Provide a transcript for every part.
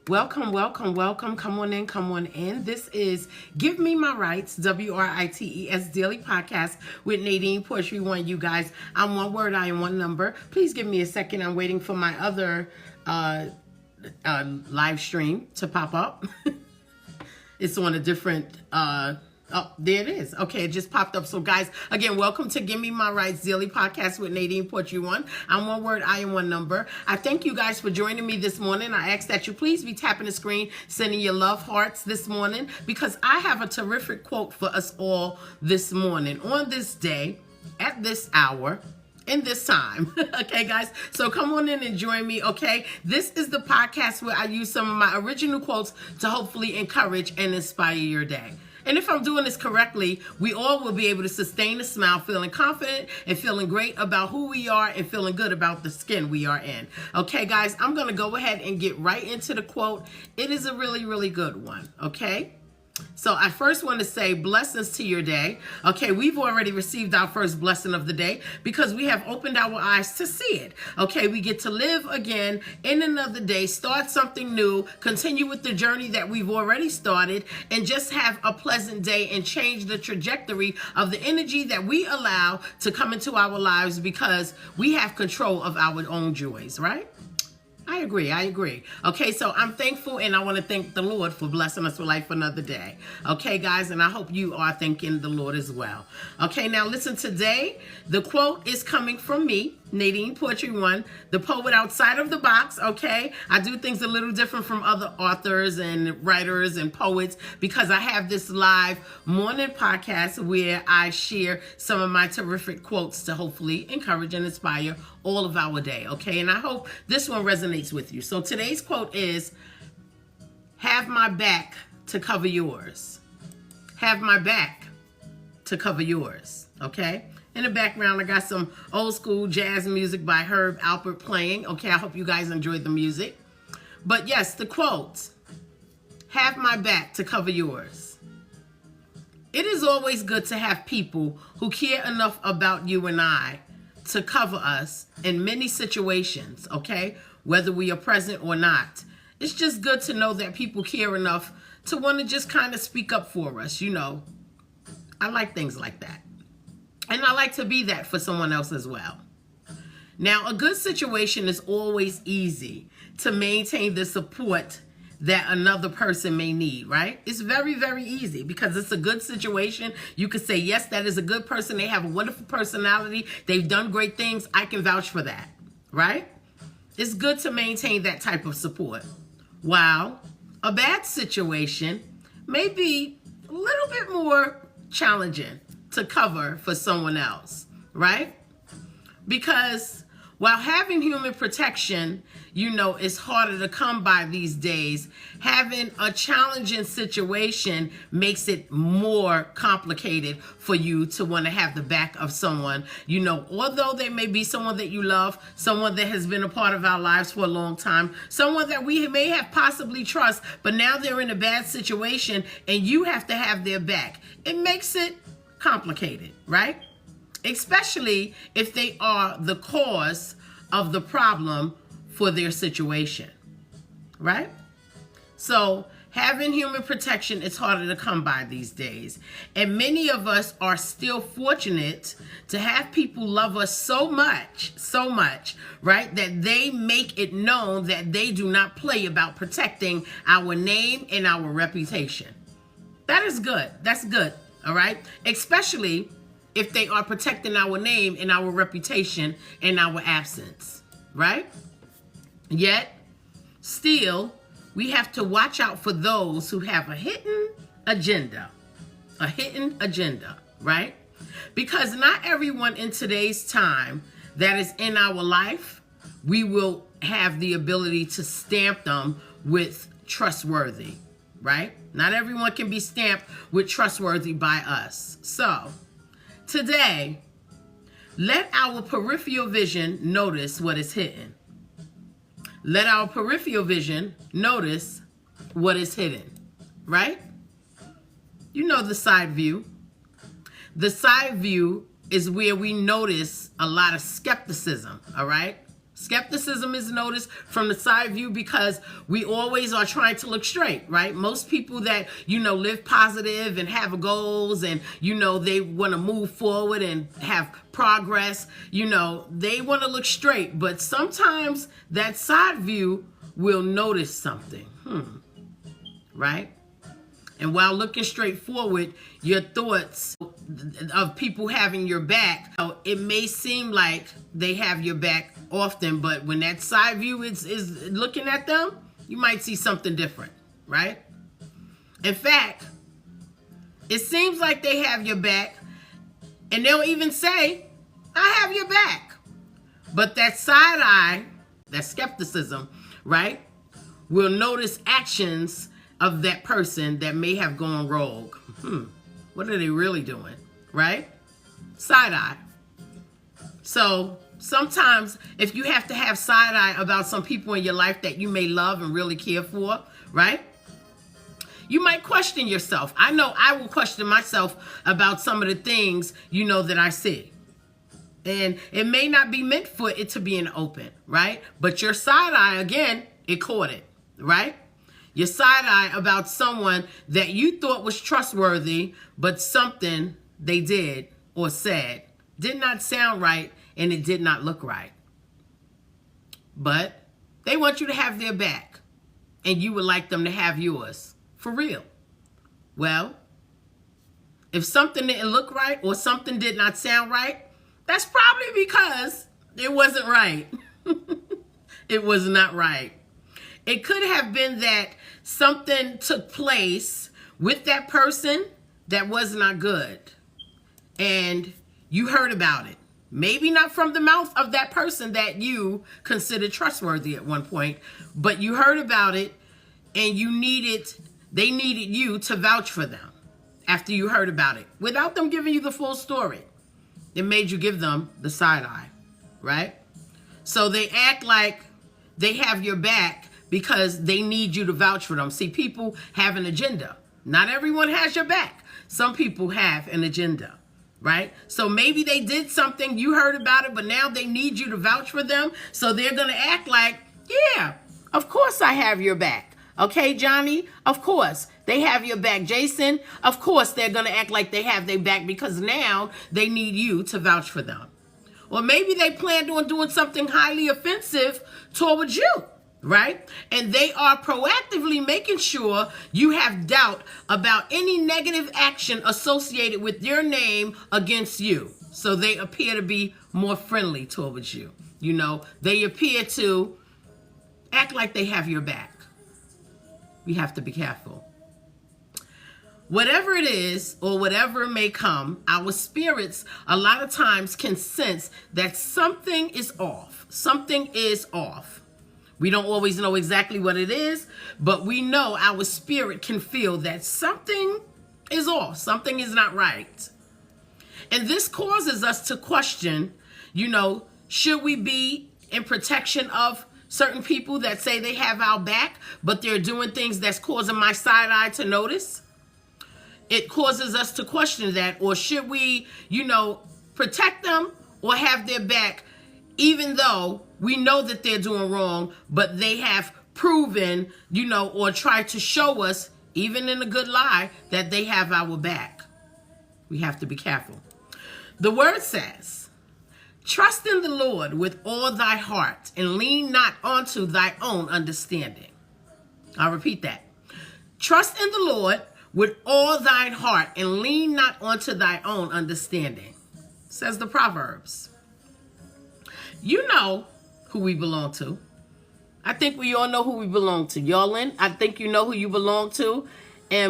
Welcome, welcome, welcome. Come on in, come on in. This is Give Me My Rights, WRITES Daily Podcast with Nadine Poetry One. You guys, I'm one word, I am one number. Please give me a second. I'm waiting for my other live stream to pop up. It's on a different oh, there it is. Okay, it just popped up. So guys, again, welcome to Give Me My Rights Daily Podcast with Nadine Poetry One. I'm one word, I am one number. I thank you guys for joining me this morning. I ask that you please be tapping the screen, sending your love hearts this morning, because I have a terrific quote for us all this morning, on this day, at this hour, in this time. Okay, guys? So come on in and join me, okay? This is the podcast where I use some of my original quotes to hopefully encourage and inspire your day. And if I'm doing this correctly, we all will be able to sustain a smile, feeling confident and feeling great about who we are and feeling good about the skin we are in. Okay, guys, I'm going to go ahead and get right into the quote. It is a really, really good one, okay? So I first want to say blessings to your day. Okay, we've already received our first blessing of the day because we have opened our eyes to see it. Okay, we get to live again in another day, start something new, continue with the journey that we've already started, and just have a pleasant day and change the trajectory of the energy that we allow to come into our lives because we have control of our own joys, right? I agree. Okay, so I'm thankful and I want to thank the Lord for blessing us with life another day. Okay, guys, and I hope you are thanking the Lord as well. Okay, now listen, today, the quote is coming from me, Nadine Poetry One, the poet outside of the box, okay? I do things a little different from other authors and writers and poets because I have this live morning podcast where I share some of my terrific quotes to hopefully encourage and inspire all of our day, okay? And I hope this one resonates with you. So today's quote is, have my back to cover yours. Have my back to cover yours, okay? In the background, I got some old school jazz music by Herb Alpert playing. Okay, I hope you guys enjoyed the music. But yes, the quote, have my back to cover yours. It is always good to have people who care enough about you and I to cover us in many situations, okay? Whether we are present or not. It's just good to know that people care enough to want to just kind of speak up for us, you know. I like things like that. And I like to be that for someone else as well. Now, a good situation is always easy to maintain the support that another person may need, right? It's very, very easy because it's a good situation. You could say, yes, that is a good person. They have a wonderful personality. They've done great things. I can vouch for that, right? It's good to maintain that type of support. While a bad situation may be a little bit more challenging to cover for someone else, right? Because while having human protection, you know, is harder to come by these days, having a challenging situation makes it more complicated for you to want to have the back of someone, you know, although they may be someone that you love, someone that has been a part of our lives for a long time, someone that we may have possibly trust, but now they're in a bad situation and you have to have their back. It makes it complicated, right? Especially if they are the cause of the problem for their situation, right? So having human protection is harder to come by these days. And many of us are still fortunate to have people love us so much, right? That they make it known that they do not play about protecting our name and our reputation. That is good. That's good. All right? Especially if they are protecting our name and our reputation in our absence, right? Yet, still, we have to watch out for those who have a hidden agenda, right? Because not everyone in today's time that is in our life, we will have the ability to stamp them with trustworthy, right? Not everyone can be stamped with trustworthy by us. So, today, let our peripheral vision notice what is hidden. Let our peripheral vision notice what is hidden, right? You know the side view. The side view is where we notice a lot of skepticism, all right? Skepticism is noticed from the side view because we always are trying to look straight, right? Most people that, live positive and have goals and, they want to move forward and have progress, they want to look straight. But sometimes that side view will notice something, right? And while looking straight forward, your thoughts of people having your back, it may seem like they have your back often, but when that side view is looking at them, you might see something different, right? In fact, it seems like they have your back, and they'll even say, I have your back. But that side eye, that skepticism, right, will notice actions of that person that may have gone rogue. What are they really doing, right? Side eye. So sometimes if you have to have side eye about some people in your life that you may love and really care for, right? You might question yourself. I know I will question myself about some of the things, that I see. And it may not be meant for it to be in open, right? But your side eye, again, it caught it, right? Your side eye about someone that you thought was trustworthy, but something they did or said did not sound right and it did not look right. But they want you to have their back and you would like them to have yours. For real. Well, if something didn't look right or something did not sound right, that's probably because it wasn't right. It was not right. It could have been that something took place with that person that was not good. And you heard about it. Maybe not from the mouth of that person that you considered trustworthy at one point, but you heard about it and they needed you to vouch for them after you heard about it without them giving you the full story. It made you give them the side eye, right? So they act like they have your back because they need you to vouch for them. See, people have an agenda. Not everyone has your back. Some people have an agenda, right? So maybe they did something, you heard about it, but now they need you to vouch for them. So they're going to act like, yeah, of course I have your back. Okay, Johnny, of course they have your back. Jason, of course they're going to act like they have their back because now they need you to vouch for them. Or maybe they planned on doing something highly offensive towards you, right? And they are proactively making sure you have doubt about any negative action associated with your name against you. So they appear to be more friendly towards you. They appear to act like they have your back. We have to be careful. Whatever it is or whatever may come, our spirits a lot of times can sense that something is off. Something is off. We don't always know exactly what it is, but we know our spirit can feel that something is off. Something is not right. And this causes us to question, should we be in protection of certain people that say they have our back, but they're doing things that's causing my side eye to notice? It causes us to question that. Or should we, protect them or have their back, even though we know that they're doing wrong, but they have proven, or tried to show us, even in a good lie, that they have our back. We have to be careful. The word says, trust in the Lord with all thy heart and lean not onto thy own understanding. I'll repeat that. Trust in the Lord with all thine heart and lean not onto thy own understanding, says the Proverbs. You know who we belong to. I think we all know who we belong to. Y'all, I think you know who you belong to.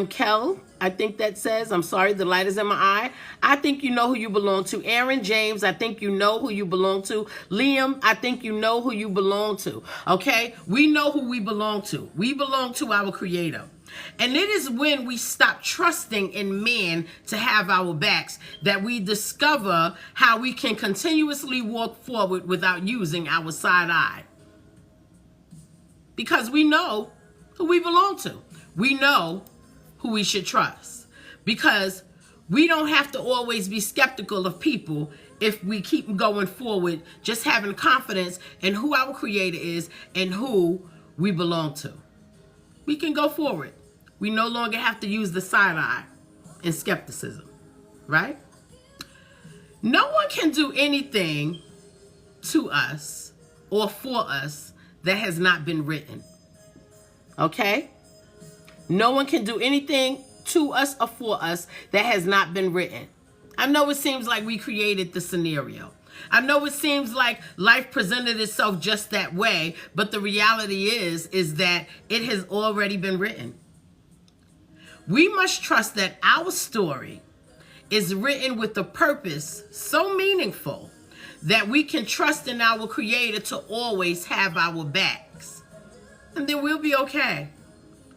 Kel, I think that says, I'm sorry, the light is in my eye. I think you know who you belong to. Aaron James, I think you know who you belong to. Liam, I think you know who you belong to. Okay? We know who we belong to. We belong to our Creator. And it is when we stop trusting in men to have our backs that we discover how we can continuously walk forward without using our side eye. Because we know who we belong to. We know who we should trust. Because we don't have to always be skeptical of people if we keep going forward, just having confidence in who our Creator is and who we belong to. We can go forward. We no longer have to use the side eye and skepticism, right? No one can do anything to us or for us that has not been written. Okay? No one can do anything to us or for us that has not been written. I know it seems like we created the scenario. I know it seems like life presented itself just that way, but the reality is that it has already been written. We must trust that our story is written with a purpose so meaningful that we can trust in our Creator to always have our backs. And then we'll be okay.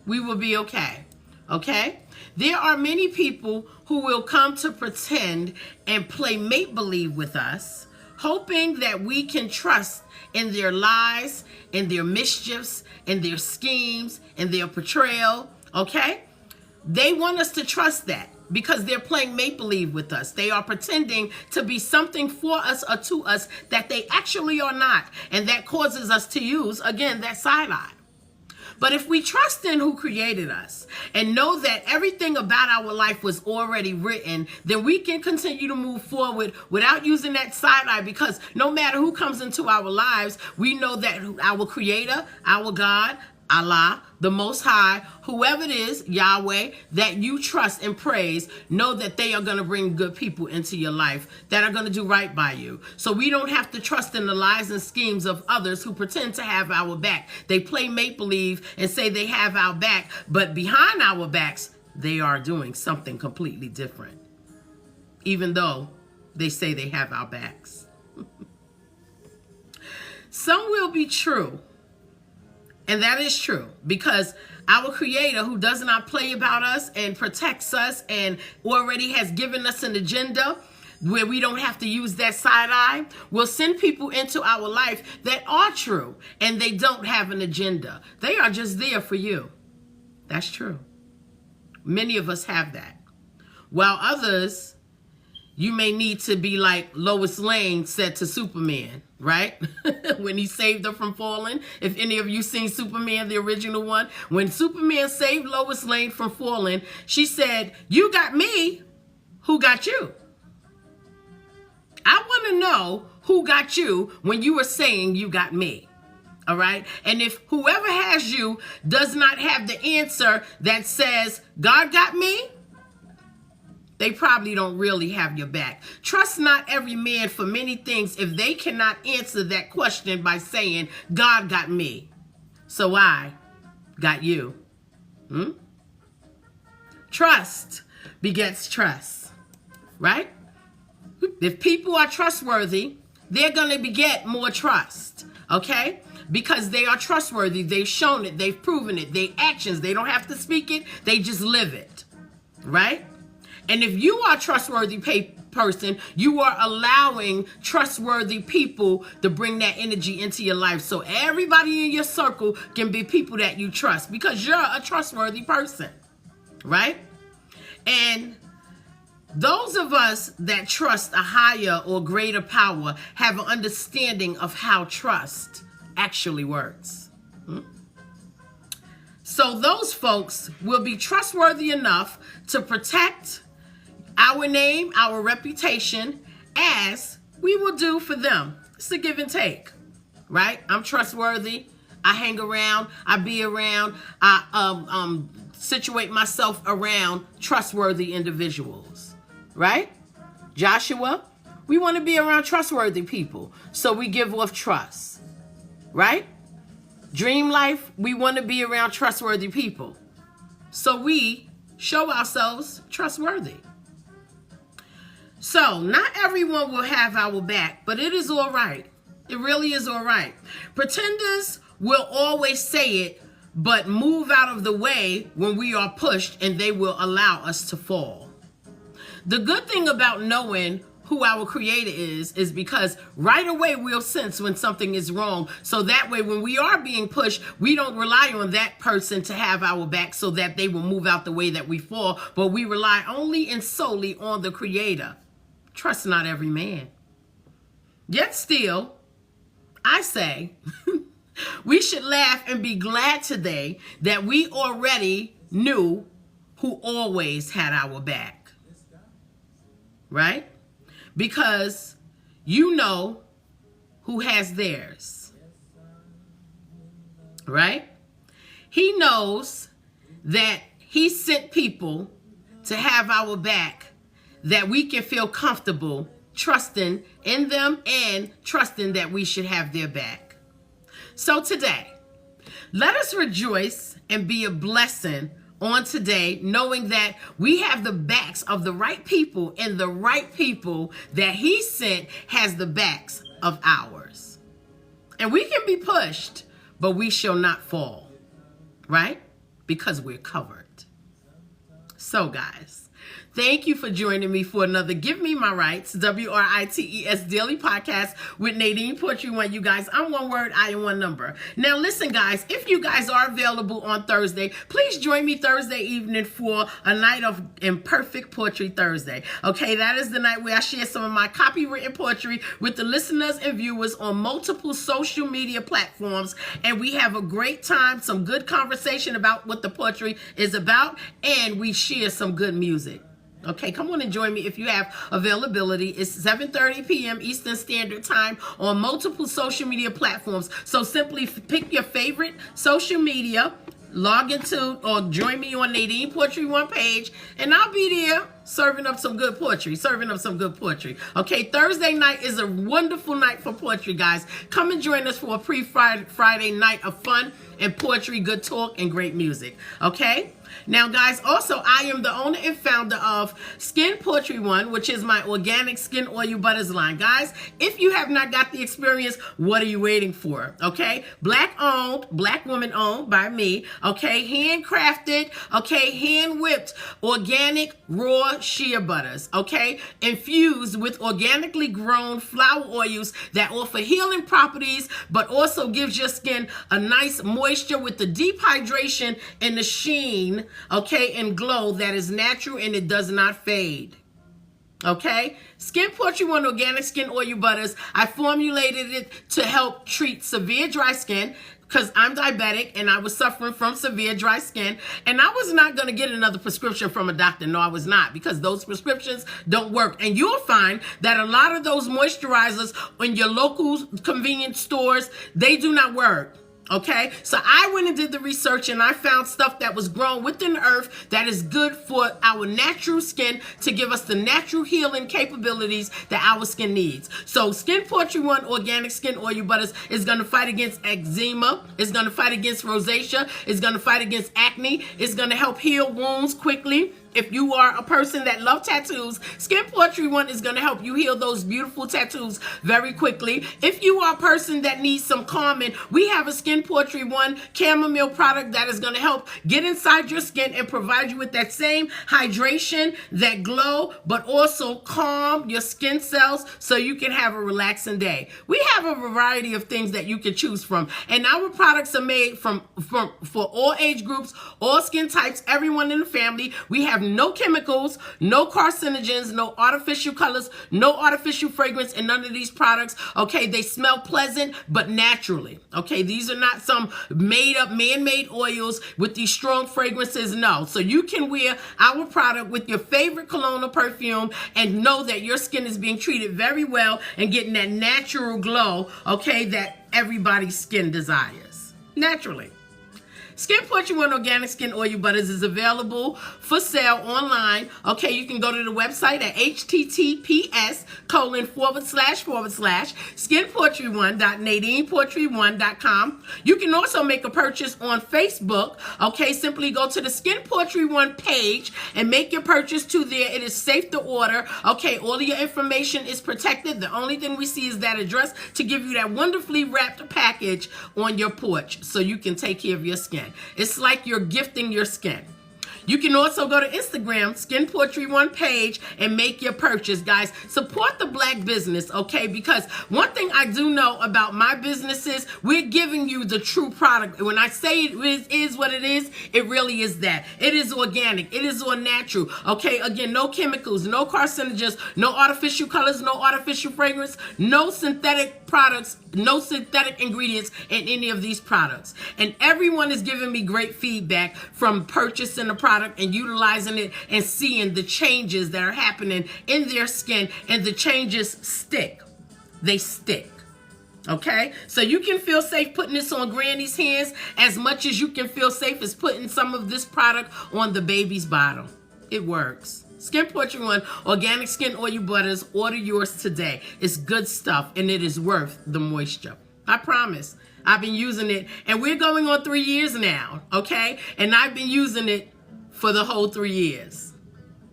We will be okay. Okay? There are many people who will come to pretend and play make-believe with us, hoping that we can trust in their lies, in their mischiefs, in their schemes, in their portrayal. Okay? They want us to trust that because they're playing make-believe with us. They are pretending to be something for us or to us that they actually are not. And that causes us to use, again, that side eye. But if we trust in who created us and know that everything about our life was already written, then we can continue to move forward without using that side eye, because no matter who comes into our lives, we know that our Creator, our God, Allah, the Most High, whoever it is, Yahweh, that you trust and praise, know that they are going to bring good people into your life that are going to do right by you. So we don't have to trust in the lies and schemes of others who pretend to have our back. They play make-believe and say they have our back, but behind our backs, they are doing something completely different, even though they say they have our backs. Some will be true. And that is true, because our Creator, who does not play about us and protects us and already has given us an agenda where we don't have to use that side eye, will send people into our life that are true and they don't have an agenda. They are just there for you. That's true. Many of us have that. While others, you may need to be like Lois Lane said to Superman, right? When he saved her from falling. If any of you seen Superman, the original one, when Superman saved Lois Lane from falling, she said, "You got me, who got you?" I want to know who got you when you were saying you got me. All right? And if whoever has you does not have the answer that says, God got me, they probably don't really have your back. Trust not every man for many things if they cannot answer that question by saying, God got me, so I got you. Trust begets trust, right? If people are trustworthy, they're going to beget more trust, okay? Because they are trustworthy. They've shown it. They've proven it. They actions. They don't have to speak it. They just live it, right? And if you are a trustworthy person, you are allowing trustworthy people to bring that energy into your life. So everybody in your circle can be people that you trust because you're a trustworthy person, right? And those of us that trust a higher or greater power have an understanding of how trust actually works. So those folks will be trustworthy enough to protect our name, our reputation, as we will do for them. It's a give and take, right? I'm trustworthy. I hang around. I be around. I situate myself around trustworthy individuals, right? Joshua, we want to be around trustworthy people, so we give off trust, right? Dream Life, we want to be around trustworthy people, so we show ourselves trustworthy. So not everyone will have our back, but it is all right. It really is all right. Pretenders will always say it, but move out of the way when we are pushed, and they will allow us to fall. The good thing about knowing who our Creator is because right away we'll sense when something is wrong. So that way, when we are being pushed, we don't rely on that person to have our back so that they will move out the way that we fall, but we rely only and solely on the Creator. Trust not every man. Yet still, I say, we should laugh and be glad today that we already knew who always had our back. Right? Because you know who has theirs. Right? He knows that he sent people to have our back, that we can feel comfortable trusting in them and trusting that we should have their back. So today, let us rejoice and be a blessing on today, knowing that we have the backs of the right people, and the right people that he sent has the backs of ours. And we can be pushed, but we shall not fall, right? Because we're covered. So guys, thank you for joining me for another Give Me My Rights, WRITES Daily Podcast with Nadine Poetry One. You guys, I'm one word, I am one number. Now listen guys, if you guys are available on Thursday, please join me Thursday evening for a night of Imperfect Poetry Thursday. Okay, that is the night where I share some of my copywritten poetry with the listeners and viewers on multiple social media platforms, and we have a great time, some good conversation about what the poetry is about, and we share some good music. Okay, come on and join me if you have availability. It's 7:30 p.m. Eastern Standard Time on multiple social media platforms. So simply pick your favorite social media, log into or join me on Nadine Poetry One page, and I'll be there serving up some good poetry, Okay, Thursday night is a wonderful night for poetry, guys. Come and join us for a pre-Friday night of fun and poetry, good talk, and great music. Okay? Now, guys, also, I am the owner and founder of Skin Poetry One, which is my organic skin oil butters line. Guys, if you have not got the experience, what are you waiting for? Okay? Black owned, black woman owned by me. Okay? Handcrafted, okay? Hand whipped, organic, raw shea butters. Okay? Infused with organically grown flower oils that offer healing properties, but also gives your skin a nice moisture with the deep hydration and the sheen, okay, and glow that is natural and it does not fade. Okay, Skin Poetry One organic skin oil butters. I formulated it to help treat severe dry skin, because I'm diabetic and I was suffering from severe dry skin, and I was not going to get another prescription from a doctor. No, I was not, because those prescriptions don't work. And you'll find that a lot of those moisturizers in your local convenience stores, they do not work. Okay, so I went and did the research, and I found stuff that was grown within the earth that is good for our natural skin to give us the natural healing capabilities that our skin needs. So Skin Poetry One organic skin oil butters is going to fight against eczema, it's going to fight against rosacea, it's going to fight against acne, it's going to help heal wounds quickly. If you are a person that loves tattoos, Skin Poetry One is going to help you heal those beautiful tattoos very quickly. If you are a person that needs some calming, we have a Skin Poetry One chamomile product that is going to help get inside your skin and provide you with that same hydration, that glow, but also calm your skin cells so you can have a relaxing day. We have a variety of things that you can choose from, and our products are made for all age groups, all skin types, everyone in the family. We have no chemicals, no carcinogens, no artificial colors, no artificial fragrance in none of these products. Okay, they smell pleasant, but naturally. Okay, these are not some made-up, man-made oils with these strong fragrances. No, so you can wear our product with your favorite cologne or perfume and know that your skin is being treated very well and getting that natural glow, okay, that everybody's skin desires naturally. Skin Poetry One organic skin oil butters is available for sale online. Okay, you can go to the website at https://skinpoetry1.nadinepoetry1.com. You can also make a purchase on Facebook. Okay, simply go to the Skin Poetry One page and make your purchase to there. It is safe to order. Okay, all of your information is protected. The only thing we see is that address to give you that wonderfully wrapped package on your porch so you can take care of your skin. It's like you're gifting your skin. You can also go to Instagram, Skin Poetry One page, and make your purchase, guys. Support the black business, okay? Because one thing I do know about my business is we're giving you the true product. When I say it is what it is, it really is that. It is organic. It is all natural, okay? Again, no chemicals, no carcinogens, no artificial colors, no artificial fragrance, no synthetic products, no synthetic ingredients in any of these products. And everyone is giving me great feedback from purchasing the product and utilizing it and seeing the changes that are happening in their skin, and the changes stick. They stick. Okay? So you can feel safe putting this on Granny's hands as much as you can feel safe as putting some of this product on the baby's bottom. It works. Skin Poetry One, organic skin oil butters. Order yours today. It's good stuff, and it is worth the moisture. I promise. I've been using it, and we're going on 3 years now, okay? And I've been using it for the whole 3 years.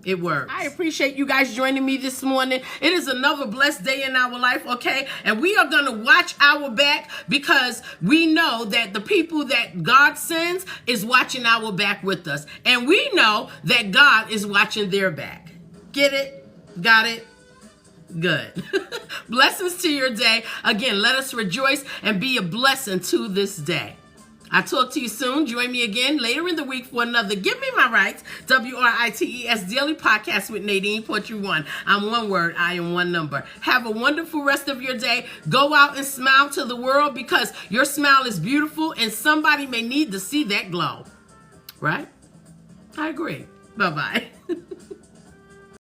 It works. I appreciate you guys joining me this morning. It is another blessed day in our life, okay? And we are going to watch our back, because we know that the people that God sends is watching our back with us. And we know that God is watching their back. Get it? Got it? Good. Blessings to your day. Again, let us rejoice and be a blessing to this day. I'll talk to you soon. Join me again later in the week for another Give Me My Rights, WRITES Daily Podcast with Nadine Poetry One. I'm one word. I am one number. Have a wonderful rest of your day. Go out and smile to the world, because your smile is beautiful and somebody may need to see that glow. Right? I agree. Bye-bye.